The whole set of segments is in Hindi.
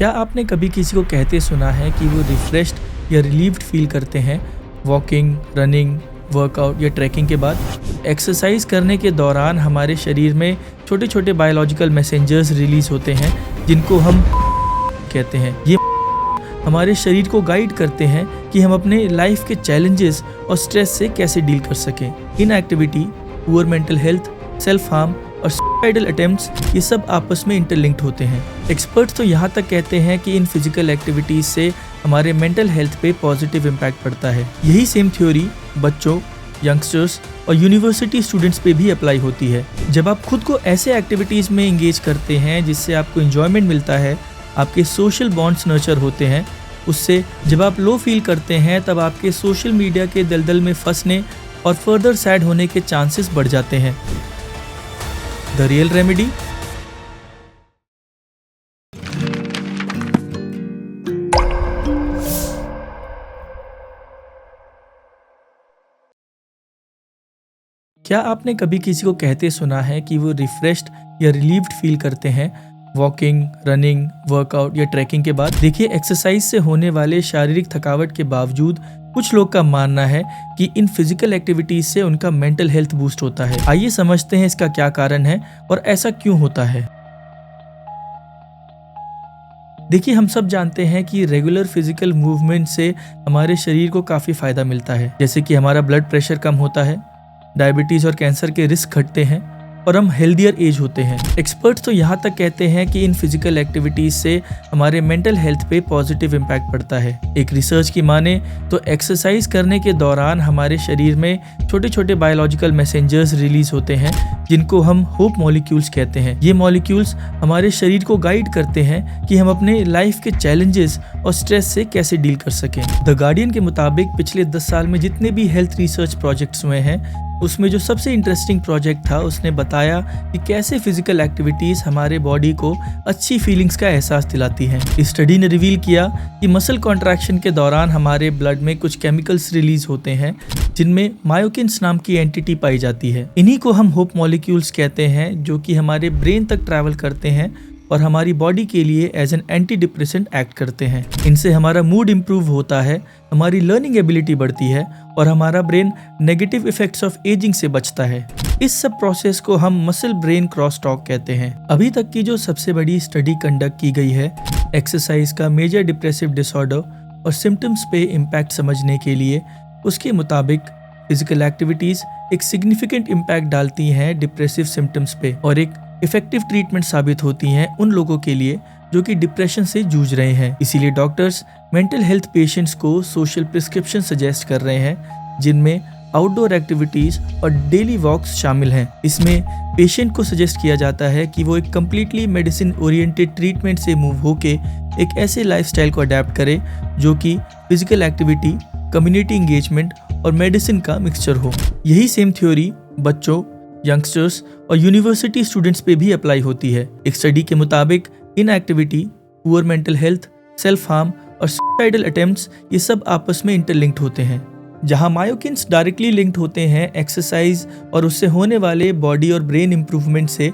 क्या आपने कभी किसी को कहते सुना है कि वो रिफ्रेश्ड या रिलीव्ड फील करते हैं वॉकिंग, रनिंग, वर्कआउट या ट्रैकिंग के बाद? एक्सरसाइज करने के दौरान हमारे शरीर में छोटे छोटे बायोलॉजिकल मैसेंजर्स रिलीज होते हैं जिनको हम कहते हैं। ये हमारे शरीर को गाइड करते हैं कि हम अपने लाइफ के चैलेंजेस और स्ट्रेस से कैसे डील कर सकें। Inactivity, poor mental health, self harm और सुसाइडल अटेम्प्ट्स, ये सब आपस में इंटरलिंक्ड होते हैं। एक्सपर्ट्स तो यहाँ तक कहते हैं कि इन फिजिकल एक्टिविटीज से हमारे मेंटल हेल्थ पे पॉजिटिव इम्पैक्ट पड़ता है। यही सेम थ्योरी बच्चों, यंगस्टर्स और यूनिवर्सिटी स्टूडेंट्स पे भी अप्लाई होती है। जब आप खुद को ऐसे एक्टिविटीज में एंगेज करते हैं जिससे आपको एंजॉयमेंट मिलता है, आपके सोशल बॉन्ड्स नर्चर होते हैं, उससे जब आप लो फील करते हैं तब आपके सोशल मीडिया के दलदल में फंसने और फर्दर सैड होने के चांसेस बढ़ जाते हैं। The real remedy? क्या आपने कभी किसी को कहते सुना है कि वो रिफ्रेश्ड या रिलीव्ड फील करते हैं वॉकिंग, रनिंग, वर्कआउट या ट्रैकिंग के बाद? देखिए, एक्सरसाइज से होने वाले शारीरिक थकावट के बावजूद कुछ लोग का मानना है कि इन फिजिकल एक्टिविटीज से उनका मेंटल हेल्थ बूस्ट होता है। आइए समझते हैं इसका क्या कारण है और ऐसा क्यों होता है। देखिए, हम सब जानते हैं कि रेगुलर फिजिकल मूवमेंट से हमारे शरीर को काफी फायदा मिलता है, जैसे कि हमारा ब्लड प्रेशर कम होता है, डायबिटीज और कैंसर के रिस्क घटते हैं और हम हेल्दियर एज होते हैं। एक्सपर्ट्स तो यहाँ तक कहते हैं कि इन फिजिकल एक्टिविटीज से हमारे मेंटल हेल्थ पे पॉजिटिव इम्पैक्ट पड़ता है। एक रिसर्च की माने तो एक्सरसाइज करने के दौरान हमारे शरीर में छोटे छोटे बायोलॉजिकल मैसेंजर्स रिलीज होते हैं जिनको हम होप मॉलिक्यूल्स कहते हैं। ये मॉलिक्यूल्स हमारे शरीर को गाइड करते हैं कि हम अपने लाइफ के चैलेंजेस और स्ट्रेस से कैसे डील कर सकें। द गार्डियन के मुताबिक पिछले 10 साल में जितने भी हेल्थ रिसर्च प्रोजेक्ट्स हुए हैं, उसमें जो सबसे इंटरेस्टिंग प्रोजेक्ट था, उसने बताया कि कैसे फिजिकल एक्टिविटीज हमारे बॉडी को अच्छी फीलिंग्स का एहसास दिलाती हैं। इस स्टडी ने रिवील किया कि मसल कॉन्ट्रैक्शन के दौरान हमारे ब्लड में कुछ केमिकल्स रिलीज होते हैं जिनमें मायोकिन्स नाम की एंटिटी पाई जाती है। इन्हीं को हम होप मॉलिक्यूल्स कहते हैं, जो कि हमारे ब्रेन तक ट्रैवल करते हैं और हमारी बॉडी के लिए as an antidepressant act करते हैं। इनसे हमारा मूड इंप्रूव होता है, हमारी लर्निंग एबिलिटी बढ़ती है और हमारा brain negative effects of ageing से बचता है। इस सब प्रोसेस को हम मसल ब्रेन क्रॉस टॉक कहते हैं। अभी तक की जो सबसे बड़ी स्टडी कंडक्ट की गई है एक्सरसाइज का मेजर डिप्रेसिव डिसऑर्डर और सिम्टम्स पे इम्पैक्ट समझने के लिए, उसके मुताबिक फिजिकल एक्टिविटीज एक सिग्निफिकेंट इम्पैक्ट डालती हैं डिप्रेसिव सिम्टम्स पे और एक इफेक्टिव ट्रीटमेंट साबित होती हैं उन लोगों के लिए जो कि डिप्रेशन से जूझ रहे हैं। इसीलिए डॉक्टर्स मेंटल हेल्थ पेशेंट्स को सोशल प्रिस्क्रिप्शन सजेस्ट कर रहे हैं जिनमें आउटडोर एक्टिविटीज और डेली वॉक्स शामिल हैं। इसमें पेशेंट को सजेस्ट किया जाता है कि वो एक कम्प्लीटली मेडिसिन ओरिएंटेड ट्रीटमेंट से मूव होके एक ऐसे लाइफस्टाइल को अडेप्ट करे जो कि फिजिकल एक्टिविटी, कम्युनिटी इंगेजमेंट और मेडिसिन का मिक्सचर हो। यही सेम थ्योरी बच्चों, यंगस्टर्स और यूनिवर्सिटी स्टूडेंट्स पे भी अप्लाई होती है। एक स्टडी के मुताबिक inactivity, poor mental health, self harm और सुसाइडल अटेम्प्ट्स, ये सब आपस में इंटरलिंक्ड होते हैं। जहां मायोकिन्स डायरेक्टली लिंक्ड होते हैं एक्सरसाइज और उससे होने वाले बॉडी और ब्रेन इंप्रूवमेंट से,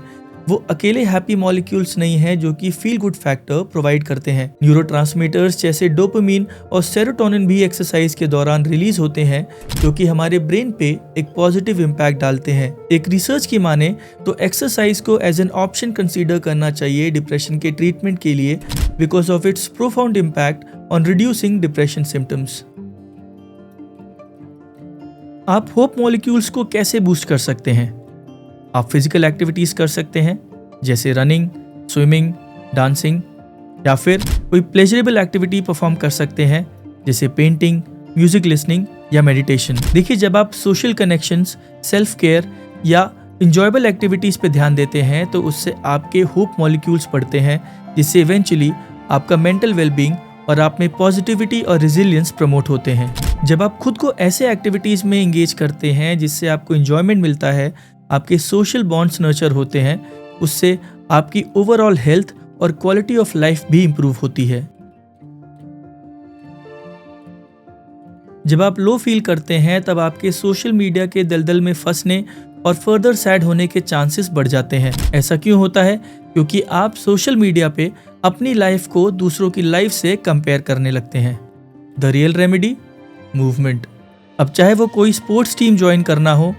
वो अकेले हैप्पी मॉलिक्यूल्स नहीं हैं जो कि फील गुड फैक्टर प्रोवाइड करते हैं। न्यूरोट्रांसमीटर्स जैसे डोपामिन और सेरोटोनिन भी एक्सरसाइज के दौरान रिलीज होते हैं जो कि हमारे ब्रेन पे एक पॉजिटिव इम्पैक्ट डालते हैं। एक रिसर्च की माने तो एक्सरसाइज को एज एन ऑप्शन कंसीडर करना चाहिए डिप्रेशन के ट्रीटमेंट के लिए because of its profound impact on reducing depression symptoms. आप होप मॉलिक्यूल्स को कैसे बूस्ट कर सकते हैं? आप फिजिकल एक्टिविटीज कर सकते हैं जैसे रनिंग, स्विमिंग, डांसिंग, या फिर कोई प्लेजरेबल एक्टिविटी परफॉर्म कर सकते हैं जैसे पेंटिंग, म्यूजिक लिसनिंग या मेडिटेशन। देखिए, जब आप सोशल कनेक्शंस, सेल्फ केयर या इंजॉयबल एक्टिविटीज पे ध्यान देते हैं तो उससे आपके होप मॉलिक्यूल्स बढ़ते हैं जिससे इवेंचुअली आपका मेंटल वेलबींग और आप में पॉजिटिविटी और रेजिलियंस प्रमोट होते हैं। जब आप खुद को ऐसे एक्टिविटीज में एंगेज करते हैं जिससे आपको एंजॉयमेंट मिलता है, आपके सोशल बॉन्ड्स नर्चर होते हैं, उससे आपकी ओवरऑल हेल्थ और क्वालिटी ऑफ लाइफ भी इंप्रूव होती है। जब आप लो फील करते हैं तब आपके सोशल मीडिया के दलदल में फंसने और फर्दर सैड होने के चांसेस बढ़ जाते हैं। ऐसा क्यों होता है? क्योंकि आप सोशल मीडिया पे अपनी लाइफ को दूसरों की लाइफ से कंपेयर करने लगते हैं। The real remedy, movement. अब चाहे वो कोई स्पोर्ट्स टीम ज्वाइन करना हो,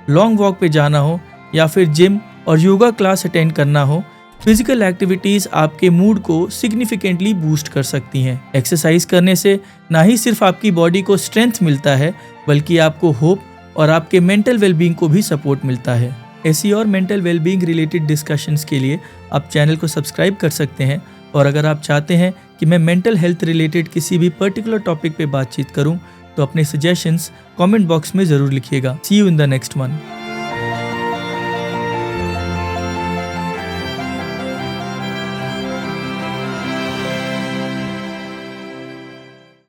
लॉन्ग वॉक पे जाना हो या फिर जिम और योगा क्लास अटेंड करना हो, फिजिकल एक्टिविटीज आपके मूड को सिग्निफिकेंटली बूस्ट कर सकती हैं। एक्सरसाइज करने से ना ही सिर्फ आपकी बॉडी को स्ट्रेंथ मिलता है, बल्कि आपको होप और आपके मेंटल वेलबींग को भी सपोर्ट मिलता है। ऐसी और मेंटल वेलबींग रिलेटेड डिस्कशंस के लिए आप चैनल को सब्सक्राइब कर सकते हैं। और अगर आप चाहते हैं कि मैं मेंटल हेल्थ रिलेटेड किसी भी पर्टिकुलर टॉपिक पे बातचीत करूं, तो अपने सजेशंस कमेंट बॉक्स में ज़रूर लिखिएगा। See you in the next one.